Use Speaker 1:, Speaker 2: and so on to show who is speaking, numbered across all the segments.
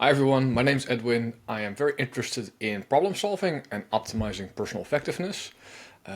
Speaker 1: Hi everyone, my name is Edwin. I am very interested in problem solving and optimizing personal effectiveness,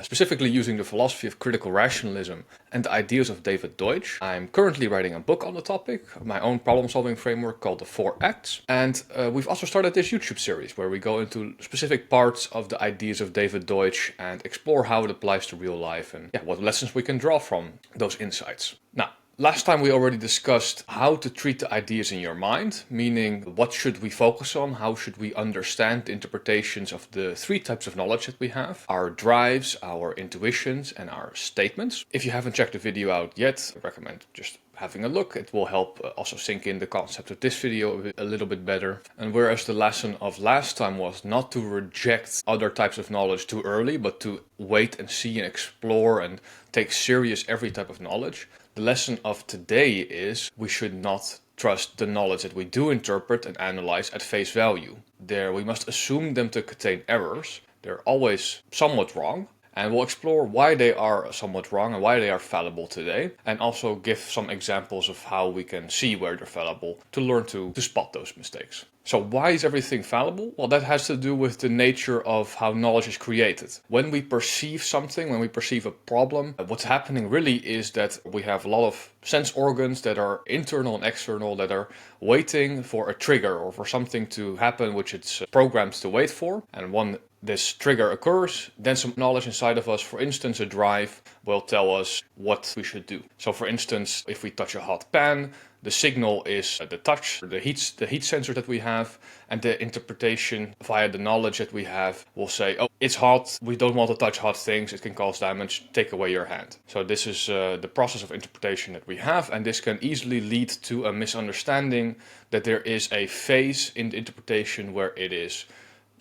Speaker 1: specifically using the philosophy of critical rationalism and the ideas of David Deutsch. I'm currently writing a book on the topic, my own problem solving framework called the 4 Acts. And we've also started this YouTube series where we go into specific parts of the ideas of David Deutsch and explore how it applies to real life and what lessons we can draw from those insights. Now, last time we already discussed how to treat the ideas in your mind, meaning what should we focus on, how should we understand the interpretations of the 3 types of knowledge that we have, our drives, our intuitions, and our statements. If you haven't checked the video out yet, I recommend just having a look. It will help also sink in the concept of this video a little bit better. And whereas the lesson of last time was not to reject other types of knowledge too early, but to wait and see and explore and take serious every type of knowledge, the lesson of today is we should not trust the knowledge that we do interpret and analyze at face value. We must assume them to contain errors. They're always somewhat wrong. And we'll explore why they are somewhat wrong and why they are fallible today. And also give some examples of how we can see where they're fallible to learn to spot those mistakes. So why is everything fallible? Well, that has to do with the nature of how knowledge is created. When we perceive something, when we perceive a problem, what's happening really is that we have a lot of sense organs that are internal and external that are waiting for a trigger or for something to happen which it's programmed to wait for. And when this trigger occurs, then some knowledge inside of us, for instance a drive, will tell us what we should do. So for instance, if we touch a hot pan, the signal is the touch, the heat sensor that we have, and the interpretation via the knowledge that we have will say, oh, it's hot, we don't want to touch hot things, it can cause damage, take away your hand. So this is the process of interpretation that we have, and this can easily lead to a misunderstanding that there is a phase in the interpretation where it is,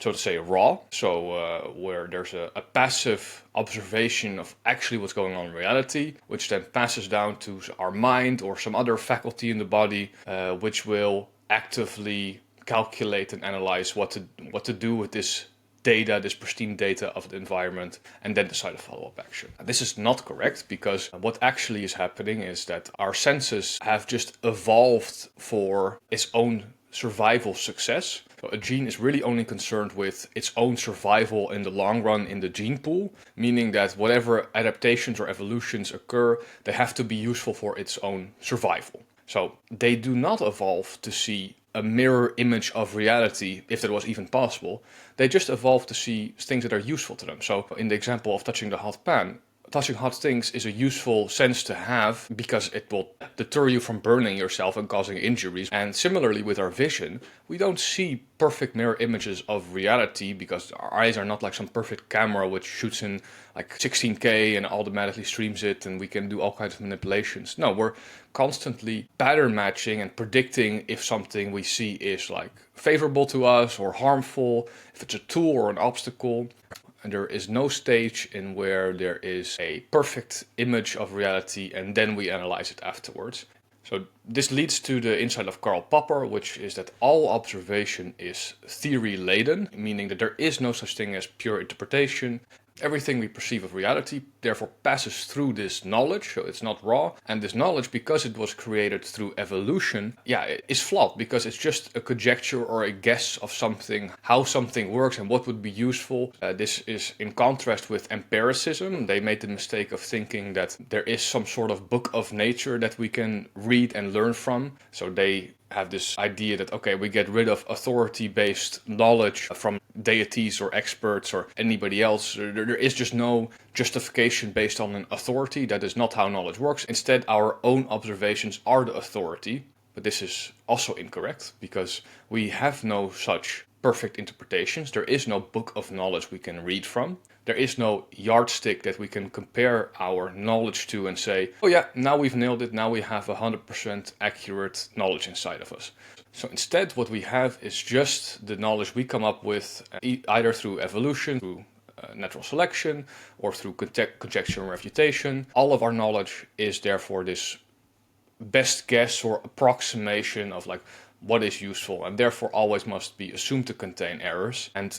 Speaker 1: so to say, raw, so where there's a passive observation of actually what's going on in reality, which then passes down to our mind or some other faculty in the body, which will actively calculate and analyze what to do with this data, this pristine data of the environment, and then decide a follow-up action. This is not correct, because what actually is happening is that our senses have just evolved for its own survival success. So a gene is really only concerned with its own survival in the long run in the gene pool, meaning that whatever adaptations or evolutions occur, they have to be useful for its own survival. So they do not evolve to see a mirror image of reality, if that was even possible. They just evolve to see things that are useful to them. So in the example of touching the hot pan, touching hot things is a useful sense to have because it will deter you from burning yourself and causing injuries. And similarly with our vision, we don't see perfect mirror images of reality because our eyes are not like some perfect camera which shoots in like 16K and automatically streams it and we can do all kinds of manipulations. No, we're constantly pattern matching and predicting if something we see is like favorable to us or harmful, if it's a tool or an obstacle. And there is no stage in where there is a perfect image of reality and then we analyze it afterwards. So this leads to the insight of Karl Popper, which is that all observation is theory-laden, meaning that there is no such thing as pure interpretation. Everything we perceive of reality therefore passes through this knowledge, so it's not raw. And this knowledge, because it was created through evolution, it is flawed because it's just a conjecture or a guess of something, how something works and what would be useful. This is in contrast with empiricism. They made the mistake of thinking that there is some sort of book of nature that we can read and learn from. So they have this idea that, okay, we get rid of authority-based knowledge from deities or experts or anybody else. There is just no justification based on an authority. That is not how knowledge works. Instead, our own observations are the authority. But this is also incorrect because we have no such perfect interpretations. There is no book of knowledge we can read from. There is no yardstick that we can compare our knowledge to and say, oh yeah, now we've nailed it, now we have 100% accurate knowledge inside of us. So instead what we have is just the knowledge we come up with either through evolution, through natural selection, or through conjecture and refutation. All of our knowledge is therefore this best guess or approximation of like what is useful, and therefore always must be assumed to contain errors. And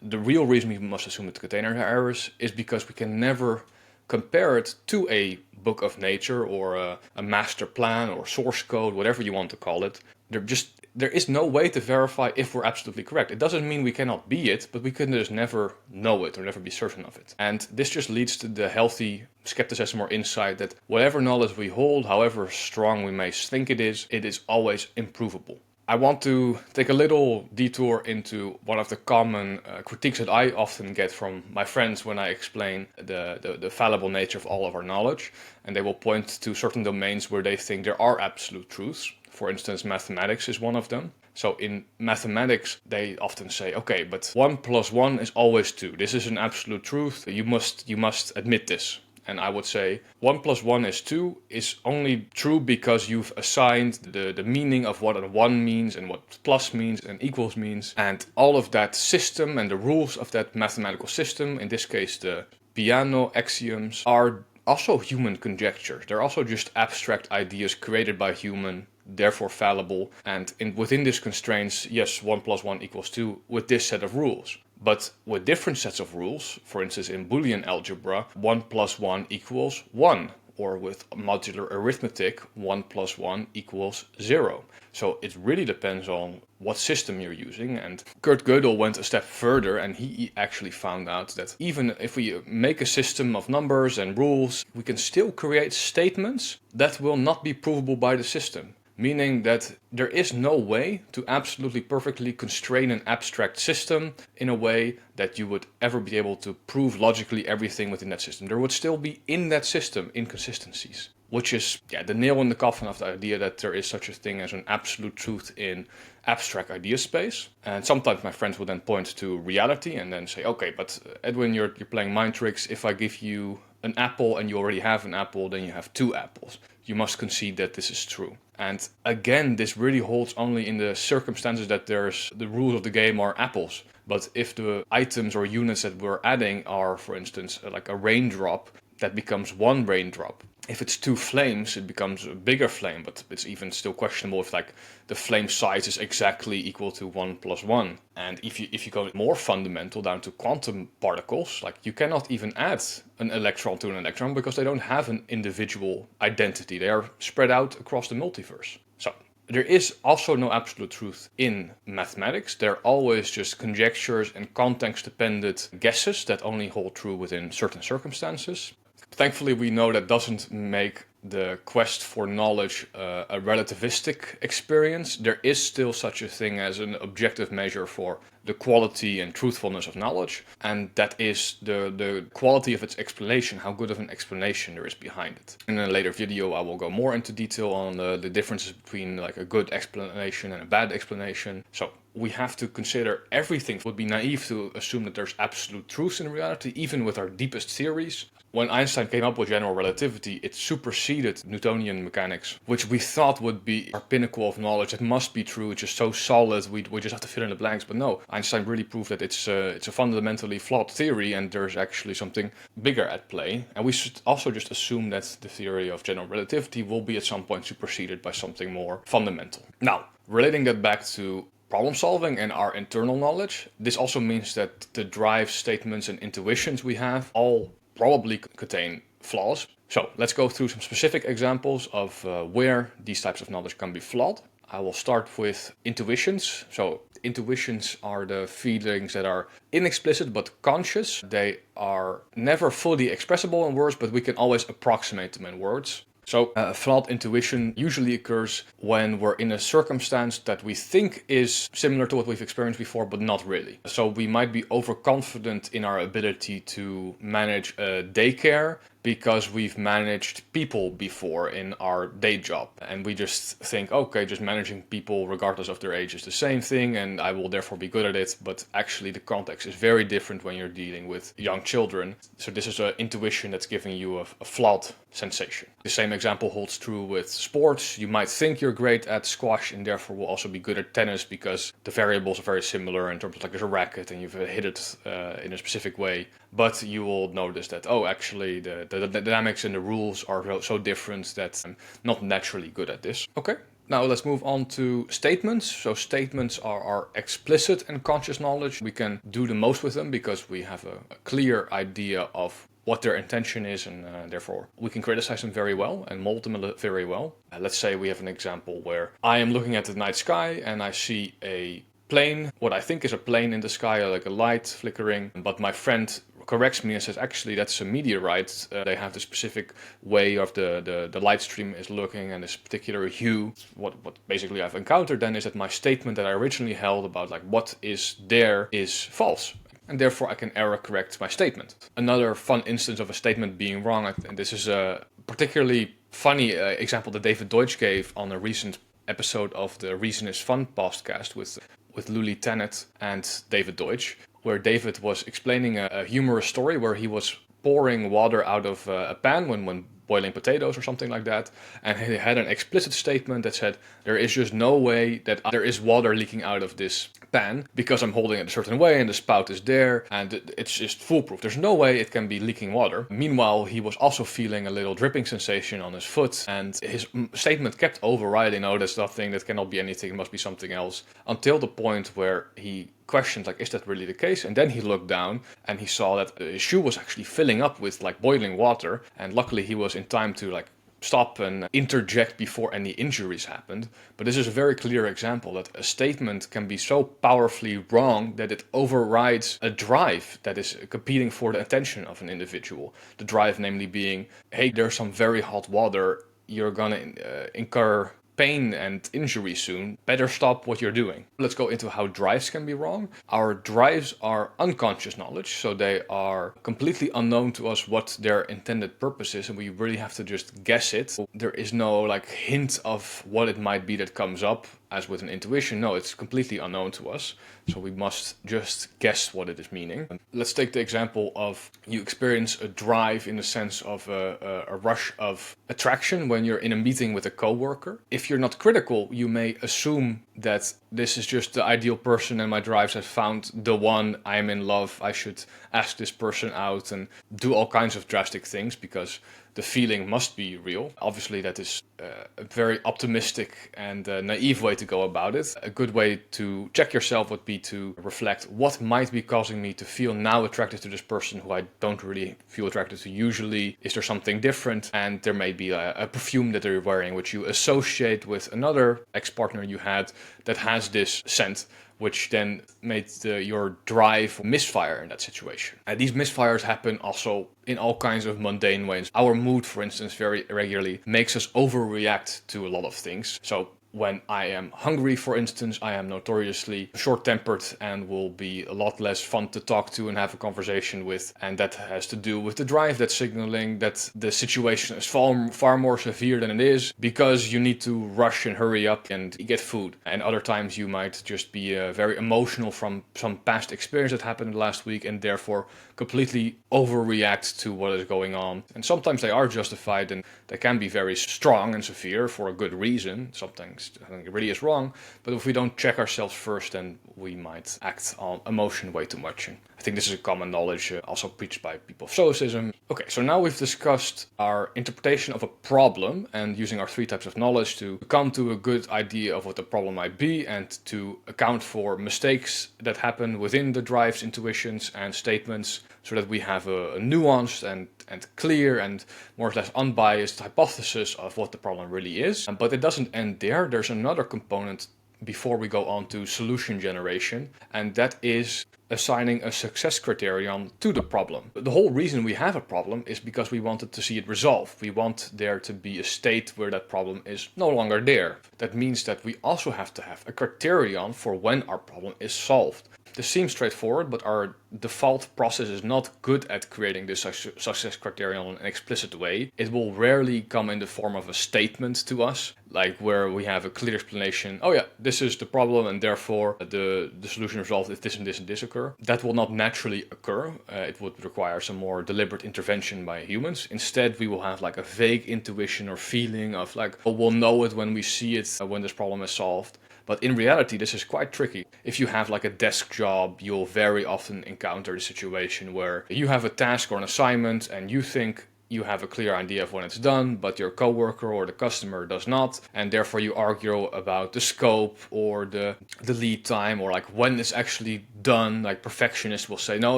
Speaker 1: the real reason we must assume it to contain errors is because we can never compare it to a book of nature or a master plan or source code, whatever you want to call it. There just there is no way to verify if we're absolutely correct. It doesn't mean we cannot be it, but we can just never know it or never be certain of it. And this just leads to the healthy skepticism or insight that whatever knowledge we hold, however strong we may think it is always improvable. I want to take a little detour into one of the common critiques that I often get from my friends when I explain the fallible nature of all of our knowledge. And they will point to certain domains where they think there are absolute truths. For instance, mathematics is one of them. So in mathematics, they often say, okay, but 1 + 1 is always 2. This is an absolute truth. You must admit this. And I would say 1 + 1 is 2 is only true because you've assigned the meaning of what a 1 means and what plus means and equals means. And all of that system and the rules of that mathematical system, in this case the Peano axioms, are also human conjectures. They're also just abstract ideas created by human, therefore fallible. And within these constraints, yes, 1 + 1 = 2 with this set of rules. But with different sets of rules, for instance in Boolean algebra, 1 + 1 = 1. Or with modular arithmetic, 1 + 1 = 0. So it really depends on what system you're using. And Kurt Gödel went a step further and he actually found out that even if we make a system of numbers and rules, we can still create statements that will not be provable by the system. Meaning that there is no way to absolutely perfectly constrain an abstract system in a way that you would ever be able to prove logically everything within that system. There would still be in that system inconsistencies, which is the nail in the coffin of the idea that there is such a thing as an absolute truth in abstract idea space. And sometimes my friends will then point to reality and then say, okay, but Edwin, you're playing mind tricks. If I give you an apple and you already have an apple, then you have 2 apples. You must concede that this is true. And again, this really holds only in the circumstances that there's the rules of the game are apples. But if the items or units that we're adding are, for instance, like a raindrop, that becomes 1 raindrop. If it's 2 flames, it becomes a bigger flame, but it's even still questionable if like the flame size is exactly equal to 1 + 1. And if you go more fundamental down to quantum particles, like you cannot even add an electron to an electron because they don't have an individual identity. They are spread out across the multiverse. So there is also no absolute truth in mathematics. They're always just conjectures and context-dependent guesses that only hold true within certain circumstances. Thankfully, we know that doesn't make the quest for knowledge a relativistic experience. There is still such a thing as an objective measure for the quality and truthfulness of knowledge, and that is the quality of its explanation, how good of an explanation there is behind it. In a later video, I will go more into detail on the differences between like a good explanation and a bad explanation. So we have to consider everything. It would be naive to assume that there's absolute truth in reality, even with our deepest theories. When Einstein came up with general relativity, it superseded Newtonian mechanics, which we thought would be our pinnacle of knowledge. It must be true, it's just so solid, we just have to fill in the blanks. But no, Einstein really proved that it's a fundamentally flawed theory and there's actually something bigger at play. And we should also just assume that the theory of general relativity will be at some point superseded by something more fundamental. Now, relating that back to problem solving and our internal knowledge, this also means that the drive statements and intuitions we have all probably contain flaws. So let's go through some specific examples of where these types of knowledge can be flawed. I will start with intuitions. So intuitions are the feelings that are inexplicit but conscious. They are never fully expressible in words, but we can always approximate them in words. So a flawed intuition usually occurs when we're in a circumstance that we think is similar to what we've experienced before, but not really. So we might be overconfident in our ability to manage a daycare because we've managed people before in our day job. And we just think, okay, just managing people regardless of their age is the same thing and I will therefore be good at it. But actually the context is very different when you're dealing with young children. So this is an intuition that's giving you a flawed sensation. The same example holds true with sports. You might think you're great at squash and therefore will also be good at tennis because the variables are very similar in terms of like there's a racket and you've hit it in a specific way. But you will notice that, oh, actually the dynamics and the rules are so different that I'm not naturally good at this. Okay, now let's move on to statements. So statements are our explicit and conscious knowledge. We can do the most with them because we have a clear idea of what their intention is, and therefore we can criticize them very well and mold them very well. Let's say we have an example where I am looking at the night sky and I see a plane, what I think is a plane in the sky, like a light flickering, but my friend corrects me and says, actually, that's a meteorite. They have the specific way of the light stream is looking and this particular hue. What basically I've encountered then is that my statement that I originally held about like what is there is false. And therefore I can error correct my statement. Another fun instance of a statement being wrong, and this is a particularly funny example that David Deutsch gave on a recent episode of the Reason is Fun podcast with Luli Tennant and David Deutsch, where David was explaining a humorous story where he was pouring water out of a pan when boiling potatoes or something like that, and he had an explicit statement that said there is just no way that there is water leaking out of this pan because I'm holding it a certain way and the spout is there and it's just foolproof. There's no way it can be leaking water. Meanwhile, he was also feeling a little dripping sensation on his foot, and his statement kept overriding, oh, that's nothing, that cannot be anything, it must be something else, until the point where he questioned, like, is that really the case? And then he looked down and he saw that his shoe was actually filling up with like boiling water, and luckily he was in time to like stop and interject before any injuries happened. But this is a very clear example that a statement can be so powerfully wrong that it overrides a drive that is competing for the attention of an individual. The drive namely being, hey, there's some very hot water, you're gonna incur pain and injury soon, better stop what you're doing. Let's go into how drives can be wrong. Our drives are unconscious knowledge, so they are completely unknown to us what their intended purpose is, and we really have to just guess it. There is no like hint of what it might be that comes up, as with an intuition. No, it's completely unknown to us, so we must just guess what it is meaning. Let's take the example of you experience a drive in the sense of a rush of attraction when you're in a meeting with a coworker. If you're not critical, you may assume that this is just the ideal person and my drives have found the one, I'm in love, I should ask this person out and do all kinds of drastic things because the feeling must be real. Obviously, that is a very optimistic and naive way to go about it. A good way to check yourself would be to reflect what might be causing me to feel now attracted to this person who I don't really feel attracted to usually. Is there something different? And there may be a perfume that they're wearing which you associate with another ex-partner you had that has this scent, which then made your drive misfire in that situation. And these misfires happen also in all kinds of mundane ways. Our mood, for instance, very regularly makes us overreact to a lot of things. So when I am hungry, for instance, I am notoriously short-tempered and will be a lot less fun to talk to and have a conversation with. And that has to do with the drive that's signaling that the situation is far more severe than it is because you need to rush and hurry up and get food. And other times you might just be very emotional from some past experience that happened last week and therefore completely overreact to what is going on. And sometimes they are justified and they can be very strong and severe for a good reason. Sometimes I think it really is wrong, but if we don't check ourselves first, then we might act on emotion way too much. And I think this is a common knowledge also preached by people of Stoicism. Okay, so now we've discussed our interpretation of a problem and using our 3 types of knowledge to come to a good idea of what the problem might be and to account for mistakes that happen within the drives, intuitions, and statements so that we have a nuanced and clear and more or less unbiased hypothesis of what the problem really is. But it doesn't end there. There's another component before we go on to solution generation, and that is assigning a success criterion to the problem. The whole reason we have a problem is because we wanted to see it resolved. We want there to be a state where that problem is no longer there. That means that we also have to have a criterion for when our problem is solved. This seems straightforward, but our default process is not good at creating this success criterion in an explicit way. It will rarely come in the form of a statement to us, like where we have a clear explanation, oh yeah, this is the problem and therefore the solution resolved if this and this and this occur. That will not naturally occur. It would require some more deliberate intervention by humans. Instead, we will have like a vague intuition or feeling of like, oh, we'll know it when we see it, when this problem is solved. But in reality, this is quite tricky. If you have like a desk job, you'll very often encounter the situation where you have a task or an assignment and you think you have a clear idea of when it's done, but your coworker or the customer does not, and therefore you argue about the scope or the lead time, or like when it's actually done. Like perfectionists will say, no,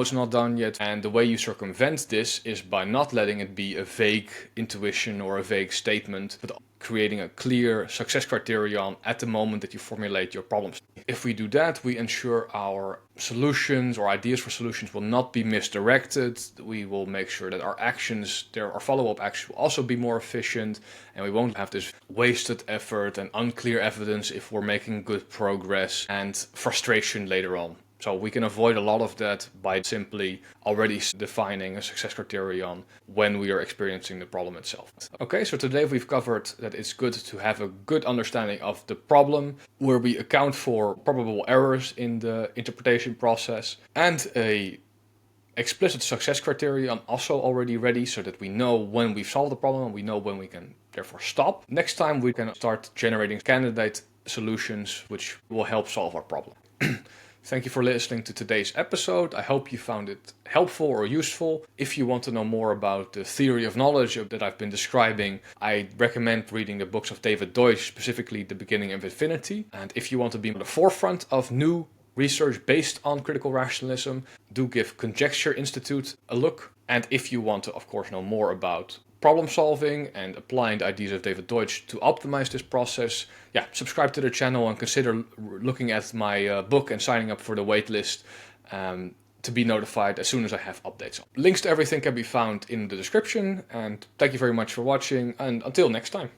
Speaker 1: it's not done yet. And the way you circumvent this is by not letting it be a vague intuition or a vague statement, but creating a clear success criterion at the moment that you formulate your problems. If we do that, we ensure our solutions or ideas for solutions will not be misdirected. We will make sure that our actions, our follow-up actions, will also be more efficient, and we won't have this wasted effort and unclear evidence if we're making good progress, and frustration later on. So we can avoid a lot of that by simply already defining a success criterion when we are experiencing the problem itself. Okay, so today we've covered that it's good to have a good understanding of the problem, where we account for probable errors in the interpretation process, and a explicit success criterion also already ready, so that we know when we've solved the problem and we know when we can therefore stop. Next time we can start generating candidate solutions which will help solve our problem. Thank you for listening to today's episode. I hope you found it helpful or useful. If you want to know more about the theory of knowledge that I've been describing, I recommend reading the books of David Deutsch, specifically The Beginning of Infinity. And if you want to be on the forefront of new research based on critical rationalism, do give Conjecture Institute a look. And if you want to, of course, know more about problem solving and applying the ideas of David Deutsch to optimize this process, subscribe to the channel and consider looking at my book and signing up for the waitlist to be notified as soon as I have updates. Links to everything can be found in the description, and thank you very much for watching, and until next time.